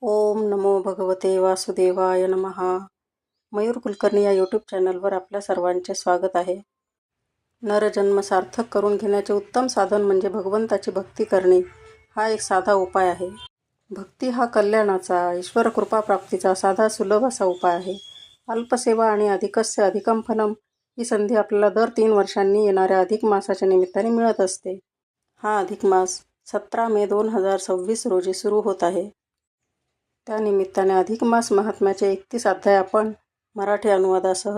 ओम नमो भगवते वासुदेवाय नमः. मयूर कुलकर्णी या यूट्यूब चॅनलवर आपल्या सर्वांचे स्वागत आहे. नरजन्म सार्थक करून घेण्याचे उत्तम साधन म्हणजे भगवंताची भक्ती करणे हा एक साधा उपाय आहे. भक्ती हा कल्याणाचा, ईश्वर कृपा प्राप्तीचा साधा सुलभ असा उपाय आहे. अल्पसेवा आणि अधिकस्य अधिकम फलम ही संधी आपल्याला दर 3 वर्षांनी येणाऱ्या अधिक मासाच्या निमित्ताने मिळत असते. हा अधिक मास 17 मे 2026 रोजी सुरू होत आहे. त्यानिमित्ताने अधिक मास महात्म्याचे 31 अध्याय आपण मराठी अनुवादासह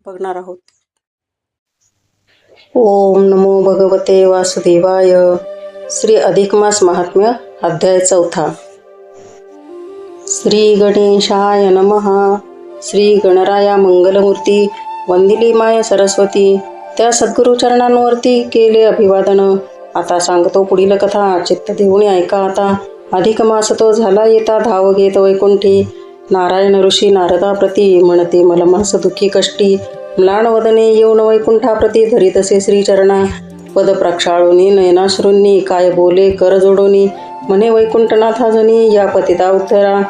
बघणार आहोत. ओम नमो भगवते वासुदेवाय. श्री अधिक मास महात्म्य अध्याय 4. श्री गणेशाय नमः. श्री गणराया मंगलमूर्ती वंदिली माय सरस्वती त्या सद्गुरु चरणांवरती केले अभिवादन. आता सांगतो पुढील कथा, चित्त देऊन ऐका आता. अधिक मास तो झाला येता धाव घेत वैकुंठी. नारायण ऋषी नारदाप्रती म्हणते मलमास दुःखी कष्टी. म्लान वदने येऊन वैकुंठाप्रती धरितसे श्रीचरणा. पद प्रक्षाळुनी नयनाश्रूंनी काय बोले कर जोडोनी. म्हणे वैकुंठनाथा जनी या पतिता उत्तरा.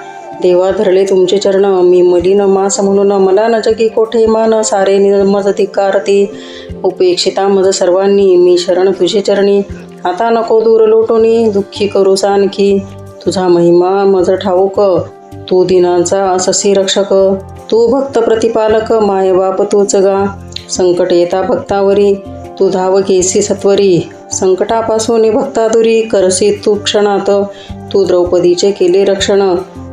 देवा धरले तुमचे चरण मी मलिन मास म्हणून. मला न जगी कोठे मान सारे मज धिक्कारती. उपेक्षिता मज सर्वांनी मी शरण तुझे चरणी. आता नको दूर लोटोनी दुःखी करूस आणखी. तुझा महिमा मज ठाऊक तू दिनांचा अससी रक्षक. तू भक्त प्रतिपालक माय बाप तूच गा. संकट येता भक्तावरी तू धाव घेसी सत्वरी. संकटापासून भक्तादुरी करसी तू क्षणात. तू द्रौपदीचे केले रक्षण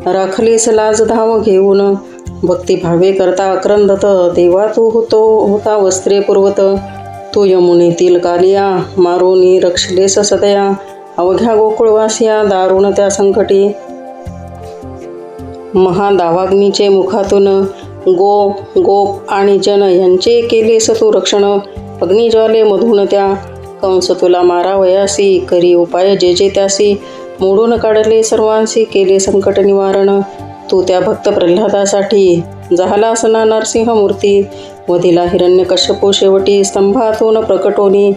राखलीस लाज धाव घेऊन. भक्तिभावे करता अक्रंदत देवा तू होता वस्त्रे पुरवत. तू यमुनेतील कालिया मारोनी रक्षलेस सदया. अवघ्या गोकुळवासिया दारुण त्या संकटी. महादावाग्नीचे मुखातून गोप आणि जन यांचे केलेस तू रक्षण. अग्निज्वाले मधून त्या कंस तुला मारावयासी. करी उपाय जे जे त्यासी मोडून काढले सर्वांसी केले संकट निवारण. तू त्या भक्त प्रल्हादासाठी झालास ना नरसिंहमूर्ती. वधिला हिरण्यकश्यपू शेवटी स्तंभातून प्रकटोनी.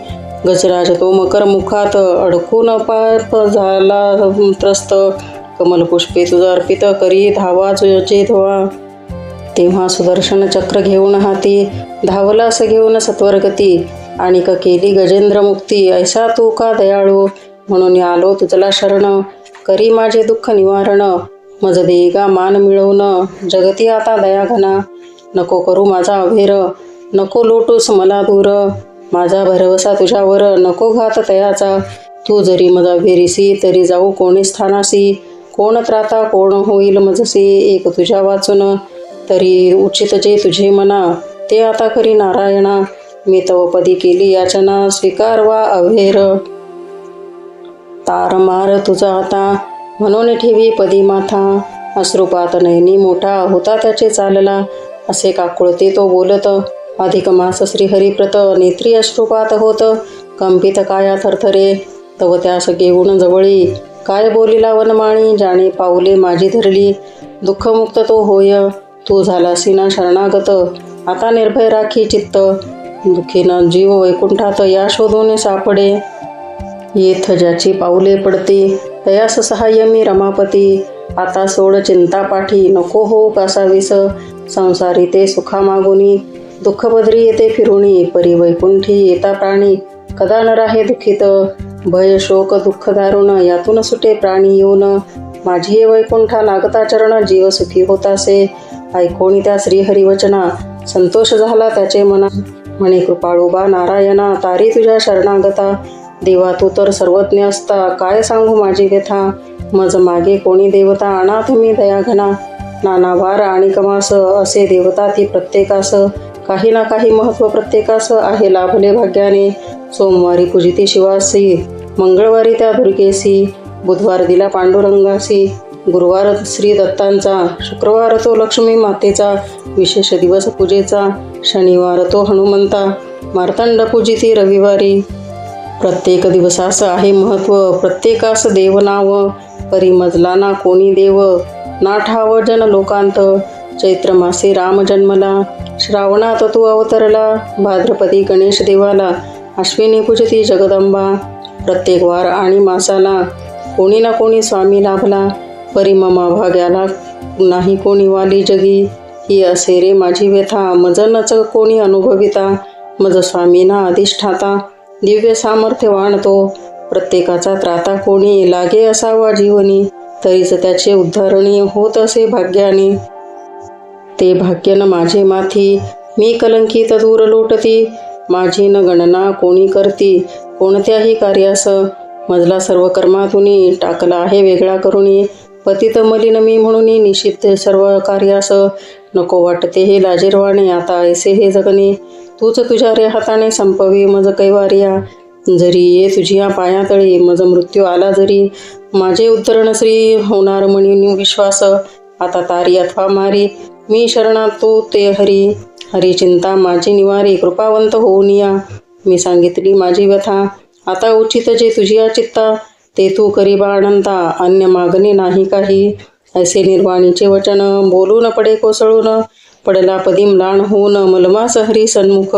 गजराज तो मकर मुखात अडकून पाप झाला त्रस्त. कमलपुष्पे तुझा अर्पित करी धावा जे धवा. तेव्हा सुदर्शन चक्र घेऊन हाती धावलास घेऊन सत्वरगती. आणिक केली गजेंद्र मुक्ती ऐसा तू का दयाळू. म्हणून आलो तुझला शरण करी माझे दुःख निवारण. मज देगा मान मिळवून जगती आता दया घना. नको करू माझा अभेर नको लोटूस मला दूर. माझा भरवसा तुझ्यावर नको घात तयाचा. तू जरी मजा भेरीसी तरी जाऊ कोणी स्थानासी. कोण त्राता कोण होईल मजसी एक तुझ्या वाचून. तरी उचित जे तुझे मना ते आता करी नारायणा. मी तव पदी केली याचना स्वीकार वा अभेर. तार मार तुझा आता म्हणून ठेवी पदी माथा. अश्रुपात नयनी मोठा होता त्याचे चालला. असे काकुळते तो बोलत अधिक मास श्रीहरिप्रत. नेत्री अश्रुपात होत कंपित काया थरथरे. तव त्यास घेऊन जवळी काय बोलिला वनमाळी. जाणे पाऊले माझी धरली दुःखमुक्त तो होय. तू झालासी ना शरणागत आता निर्भय राखी चित्त. दुःखीनं जीव वैकुंठात या शोधून सापडे. येथ ज्याची पाऊले पडते तयास सहाय्य मी रमापती. आता सोड चिंता पाठी नको हो कासावीस. संसारी ते सुखा मागुनी दुःख बदरी येते फिरुणी. परी वैकुंठी येता प्राणी कदा न राहे दुःखित. भय शोक दुःख दारुण यातून सुटे प्राणी येऊन. माझी ये वैकुंठा लागता चरण जीव सुखी होतासे. ऐकोणी त्या श्रीहरिवचना संतोष झाला त्याचे मना. म्हणे कृपाळुबा नारायणा तारी तुझ्या शरणागता. देवा तू तर सर्वज्ञ असता काय सांगू माझी व्यथा. मज मागे कोणी देवता अनाथ मी दयाघना. नानावार आणि कमास असे देवता ती प्रत्येकास. काही ना काही महत्त्व प्रत्येकास आहे लाभले भाग्याने. सोमवारी पूजिती शिवासी मंगळवारी त्या दुर्गेसी. बुधवार दिला पांडुरंगासी गुरुवार श्री दत्तांचा. शुक्रवार तो लक्ष्मी मातेचा विशेष दिवस पूजेचा. शनिवार तो हनुमंता मार्तंड पूजिती रविवारी. प्रत्येक दिवसास आहे महत्त्व प्रत्येकास देवनाव. परिमजला ना कोणी देव ना ठाव जन लोकांत. चैत्र मासे राम जन्मला श्रावणात तू अवतरला. भाद्रपदी गणेश देवाला अश्विनी पूजती जगदंबा. प्रत्येक वार आणि मासाला कोणी ना कोणी स्वामी लाभला. परिममा भाग्याला नाही कोणी वाली जगी, ही असे रे माझी व्यथा मज नच कोणी अनुभविता. मज स्वामीना अधिष्ठाता दिव्य सामर्थ्यवान तो, प्रत्येकाचा त्राता कोणी लागे असावा जीवनी. तरीच त्याचे उद्धारणी होत असे भाग्याने, ते भाग्य न माझे माथी मी कलंकित दूर लोटती. माझी न गणना कोणी करती कोणत्याही कार्यास, मजला सर्व कर्मातुनी टाकला आहे वेगळा करुणी. पतित मलिन मी म्हणून निषिद्ध सर्व कार्यास, नको वाटते हे लाजीरवाणे आता ऐसे हे जगणे. तूच तुझ्या रे हाताने संपवी मज कैवार्या, जरी ये तुझ्या पायातळी मज मृत्यू आला जरी. माझे उद्धरण श्री होणार म्हणी विश्वास, आता तारी अथवा मारी मी शरणात तू ते हरी. हरी चिंता माझी निवारी कृपावंत होऊन या. मी सांगितली माझी व्यथा आता उचित जे तुझी चित्ता, ते तू करी बाळंता अन्य मागणे नाही काही. ऐसे निर्वाणीचे वचन बोलून पडे कोसळून, पडला पदी म्लान होऊन मलमास हरी सन्मुख.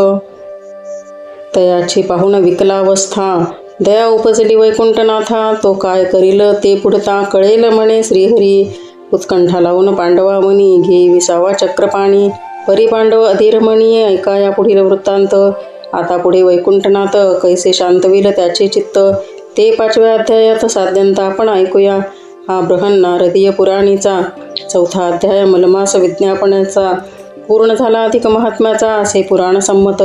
तयाची पाहून विकलावस्था दया उपजली वैकुंठनाथा, तो काय करील ते पुढता कळेल म्हणे श्रीहरी. उत्कंठा लावून पांडवा मनी घे विसावा चक्रपाणी, परी पांडव अधीर म्हणी ऐका या पुढील वृत्तांत. आता पुढे वैकुंठनाथ कैसे शांतविल त्याचे चित्त, ते 5व्या अध्यायात साध्यंत आपण ऐकूया. हा बृहन नारदीय पुराणीचा 4था अध्याय मलमास विज्ञापनाचा पूर्ण झाला. अधिक महात्म्याचा असे पुराण संमत,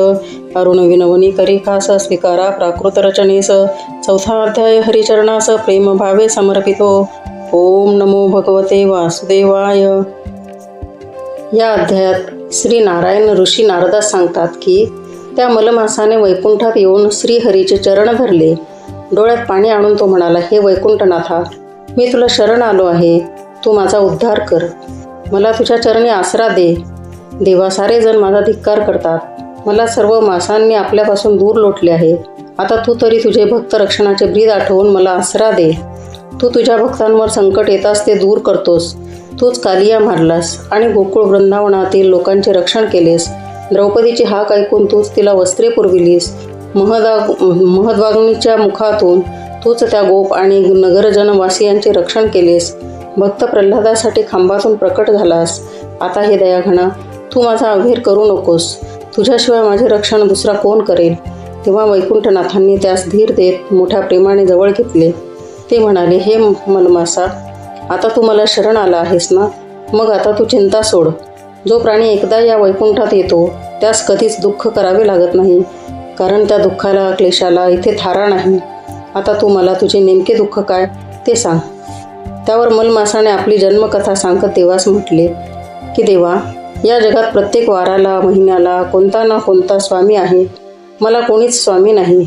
अरुण विनवनी करी खास स्वीकारा प्राकृत रचनेस. 4था अध्याय हरिचरणास प्रेम भावे समर्पितो. ओम नमो भगवते वासुदेवाय. या अध्यायात श्री नारायण ऋषी नारदास सांगतात की त्या मलमासाने वैकुंठात येऊन श्रीहरीचे चरण धरले. डोळ्यात पाणी आणून तो म्हणाला, हे वैकुंठनाथा, मी तुला शरण आलो आहे, तू माझा उद्धार कर, मला तुझ्या चरणी आसरा दे. देवा, सारे जण माझा धिक्कार करतात, मला सर्व मासांनी आपल्यापासून दूर लोटले आहे. आता तू तरी तुझे भक्त रक्षणाचे ब्रीद आठवून मला आसरा दे. तू तुझ्या भक्तांवर संकट येतास ते दूर करतोस. तूच कालिया मारलास आणि गोकुळ वृंदावनातील लोकांचे रक्षण केलेस. द्रौपदीची हाक ऐकून तूच तिला वस्त्रे पुरविलीस. महद्वाग्नीच्या मुखातून तूच त्या गोप आणि नगरजनवासियांचे रक्षण केलेस. भक्त प्रल्हादासाठी खांबातून प्रकट झालास. आता हे दयाघणा, तू माझा अव्हेर करू नकोस. तुझ्याशिवाय माझे रक्षण दुसरा कोण करेल. तेव्हा वैकुंठनाथांनी त्यास धीर देत मोठ्या प्रेमाने जवळ घेतले. ते म्हणाले, हे मलमासा, आता तू मला शरण आला आहेस ना, मग आता तू चिंता सोड. जो प्राणी एकदा या वैकुंठात येतो त्यास कधीच दुःख करावे लागत नाही, कारण त्या दुःखाला क्लेशाला इथे थारा नाही. आता तू मला तुझे नेमके दुःख काय ते सांग. त्यावर मलमासाने आपली जन्मकथा सांगत देवास म्हटले की देवा, या जगात प्रत्येक वाराला महिन्याला कोणता ना कोणता स्वामी आहे. मला कोणीच स्वामी नाही,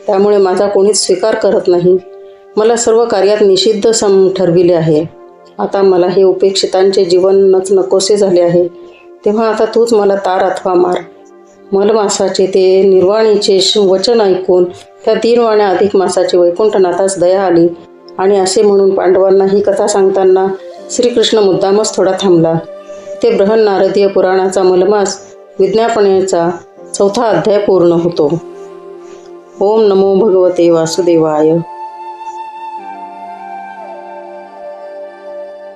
त्यामुळे माझा कोणीच स्वीकार करत नाही. मला सर्व कार्यात निषिद्ध ठरविले आहे. आता मला हे उपेक्षितांचे जीवनच नकोसे झाले आहे. तेव्हा आता तूच मला तार अथवा मार. मलमासाचे ते निर्वाणीचे वचन ऐकून त्या 3 वाण्या अधिक मासाची वैकुंठनाथास दया आली आणि असे म्हणून पांडवांना ही कथा सांगताना श्रीकृष्ण मुद्दामच थोडा थांबला. ते बृहन नारदीय पुराणाचा मलमास विज्ञापनेचा 4था अध्याय पूर्ण होतो. ओम नमो भगवते वासुदेवाय.